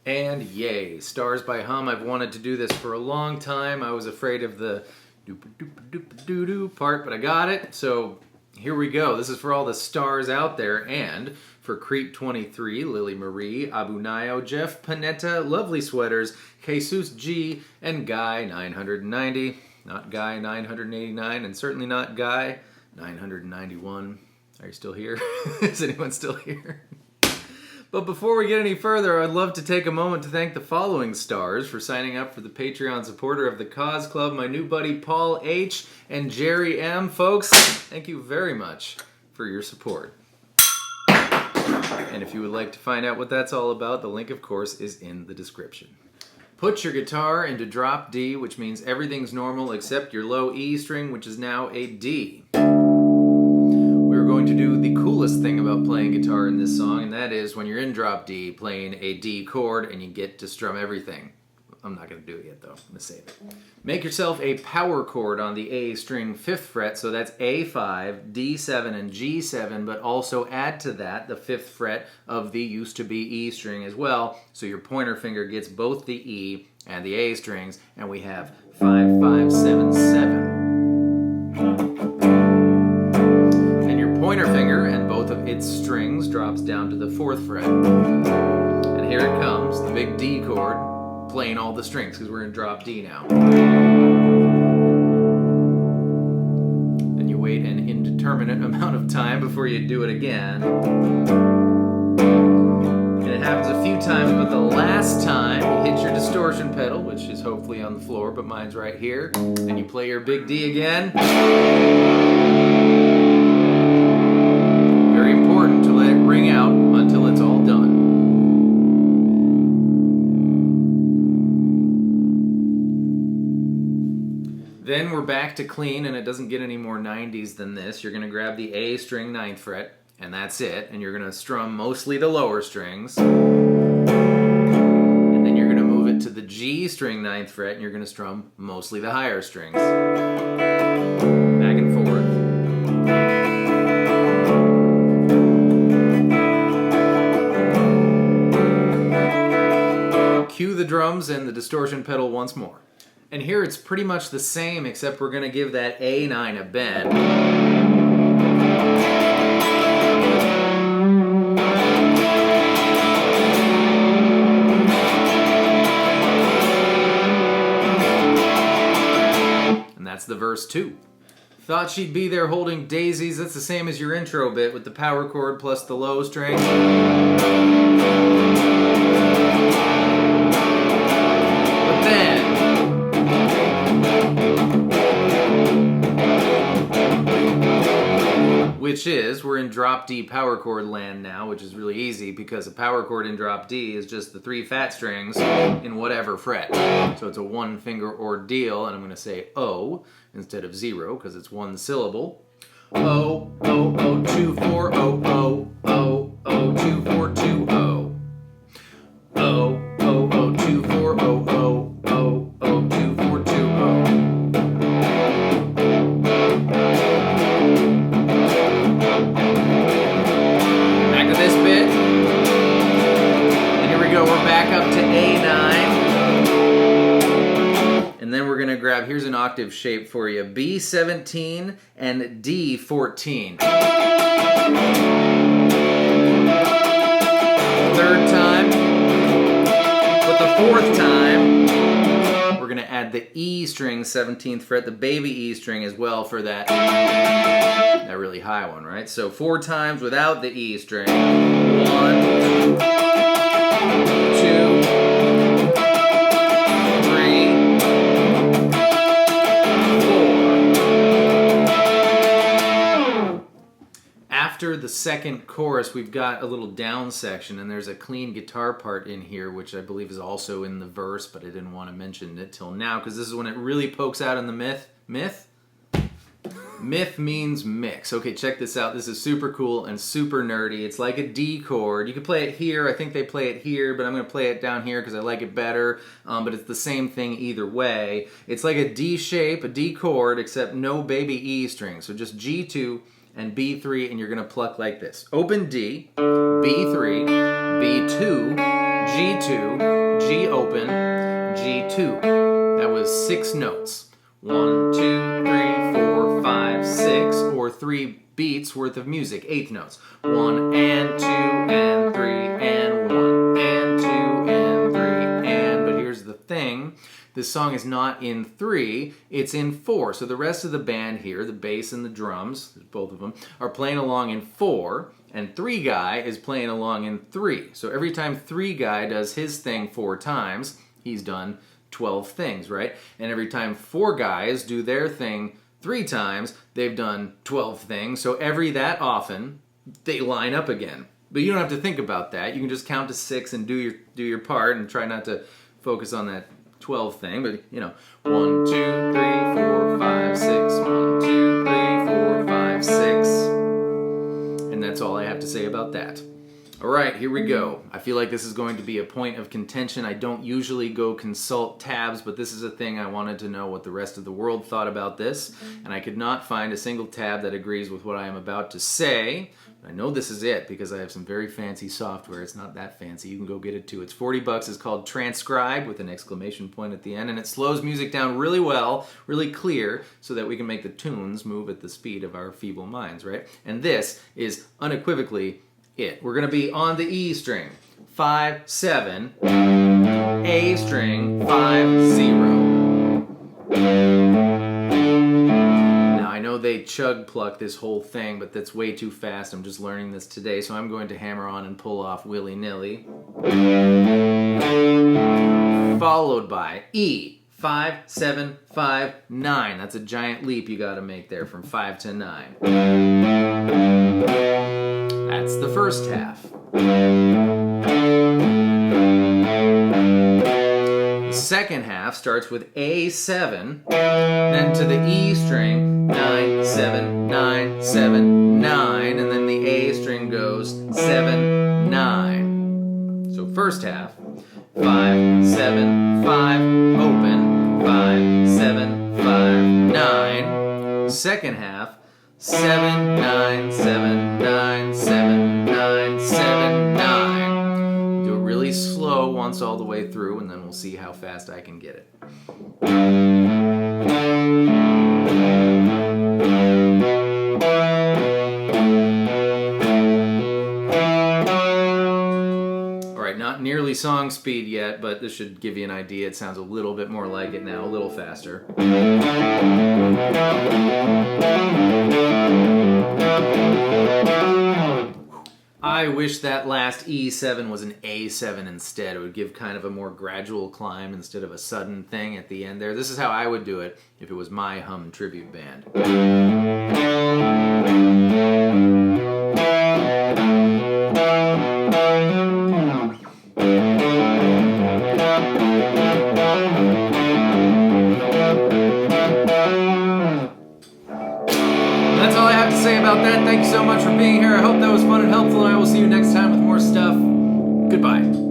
And yay, Stars by Hum. I've wanted to do this for a long time. I was afraid of the doop-a-doop-a-doop-a-doo-doo part, but I got it. So here we go. This is for all the stars out there. And for Creep 23, Lily Marie, Abu Nayo, Jeff Panetta, Lovely Sweaters, Jesus G, and Guy 990. Not Guy 989, and certainly not Guy 991. Are you still here? Is anyone still here? But before we get any further, I'd love to take a moment to thank the following stars for signing up for the Patreon supporter of the Cause Club, my new buddy Paul H. and Jerry M. Folks, thank you very much for your support. And if you would like to find out what that's all about, the link, of course, is in the description. Put your guitar into drop D, which means everything's normal except your low E string, which is now a D. We're going to do the coolest thing about playing guitar in this song, and that is when you're in drop D, playing a D chord, and you get to strum everything. I'm not going to do it yet, though. I'm going to save it. Make yourself a power chord on the A string 5th fret, so that's A5, D7, and G7, but also add to that the 5th fret of the used to be E string as well, so your pointer finger gets both the E and the A strings, and we have 5, 5, 7, 7. And your pointer finger and both of its strings drops down to the 4th fret. And here it comes, the big D chord, playing all the strings because we're in drop D now. Then you wait an indeterminate amount of time before you do it again. And it happens a few times, but the last time you hit your distortion pedal, which is hopefully on the floor, but mine's right here, and you play your big D again. Very important to let it ring out until it's all done. Then we're back to clean, and it doesn't get any more 90s than this. You're going to grab the A string 9th fret, and that's it. And you're going to strum mostly the lower strings. And then you're going to move it to the G string 9th fret, and you're going to strum mostly the higher strings. Back and forth. Cue the drums and the distortion pedal once more. And here it's pretty much the same, except we're going to give that A9 a bend. And that's the verse 2. Thought she'd be there holding daisies. That's the same as your intro bit with the power chord plus the low string. But then which is, we're in drop D power chord land now, which is really easy because a power chord in drop D is just the 3 fat strings in whatever fret. So it's a 1-finger ordeal, and I'm going to say O instead of 0 because it's 1 syllable. O, O, O, 2, 4, O, O, O, O, 2, 4, 2, O. O, O, O, 2, 4, O, O, O, O, 2, 4, 2, O. We're back up to A9, and then we're going to grab, here's an octave shape for you, B17 and D14. Third time, but the 4th time, we're going to add the E string 17th fret, the baby E string as well for that really high one, right? So 4 times without the E string. 1, 2, 3, 4. After the second chorus, we've got a little down section, and there's a clean guitar part in here, which I believe is also in the verse, but I didn't want to mention it till now, because this is when it really pokes out in the myth. Myth? Myth means mix. Okay, check this out. This is super cool and super nerdy. It's like a D chord. You can play it here. I think they play it here, but I'm going to play it down here because I like it better. But it's the same thing either way. It's like a D shape, a D chord, except no baby E string. So just G2 and B3, and you're going to pluck like this. Open D, B3, B2, G2, G open, G2. That was 6 notes. 1, 2, 3, 4, 5, 6, or 3 beats worth of music, 8th notes. 1 and 2 and 3 and 1 and 2 and 3 and, but here's the thing, this song is not in 3, it's in 4. So the rest of the band here, the bass and the drums, both of them, are playing along in 4, and 3 guy is playing along in 3. So every time 3 guy does his thing 4 times, he's done 12 things, right? And every time 4 guys do their thing 3 times, they've done 12 things. So every that often, they line up again. But you don't have to think about that. You can just count to 6 and do your part and try not to focus on that 12 thing. But, you know, 1, 2, 3, 4, 5, 6. 1, 2, 3, 4, 5, 6. And that's all I have to say about that. All right, here we go. I feel like this is going to be a point of contention. I don't usually go consult tabs, but this is a thing I wanted to know what the rest of the world thought about this, and I could not find a single tab that agrees with what I am about to say. I know this is it because I have some very fancy software. It's not that fancy. You can go get it too. It's 40 bucks. It's called Transcribe with an exclamation point at the end, and it slows music down really well, really clear, so that we can make the tunes move at the speed of our feeble minds, right? And this is unequivocally it. We're going to be on the E string, 5, 7, A string, 5, 0. Now I know they chug pluck this whole thing, but that's way too fast. I'm just learning this today, so I'm going to hammer on and pull off willy-nilly. Followed by E, 5, 7, 5, 9. That's a giant leap you got to make there from 5 to 9. That's the first half. The second half starts with A7, then to the E string, 9, 7, 9, 7, 9, and then the A string goes 7, 9. So first half, 5, 7, 5, open, 5, 7, 5, 9. Second half, 7, 9, 7, 9, 7, 9, 7, 9. Do it really slow once all the way through, and then we'll see how fast I can get it. Alright, not nearly song speed yet, but this should give you an idea. It sounds a little bit more like it now, a little faster. I wish that last E7 was an A7 instead. It would give kind of a more gradual climb instead of a sudden thing at the end there. This is how I would do it if it was my Hum tribute band. That's all I have to say about that. Thank you so much for being here. I hope that was fun and helpful, and I will see you next time with more stuff. Goodbye.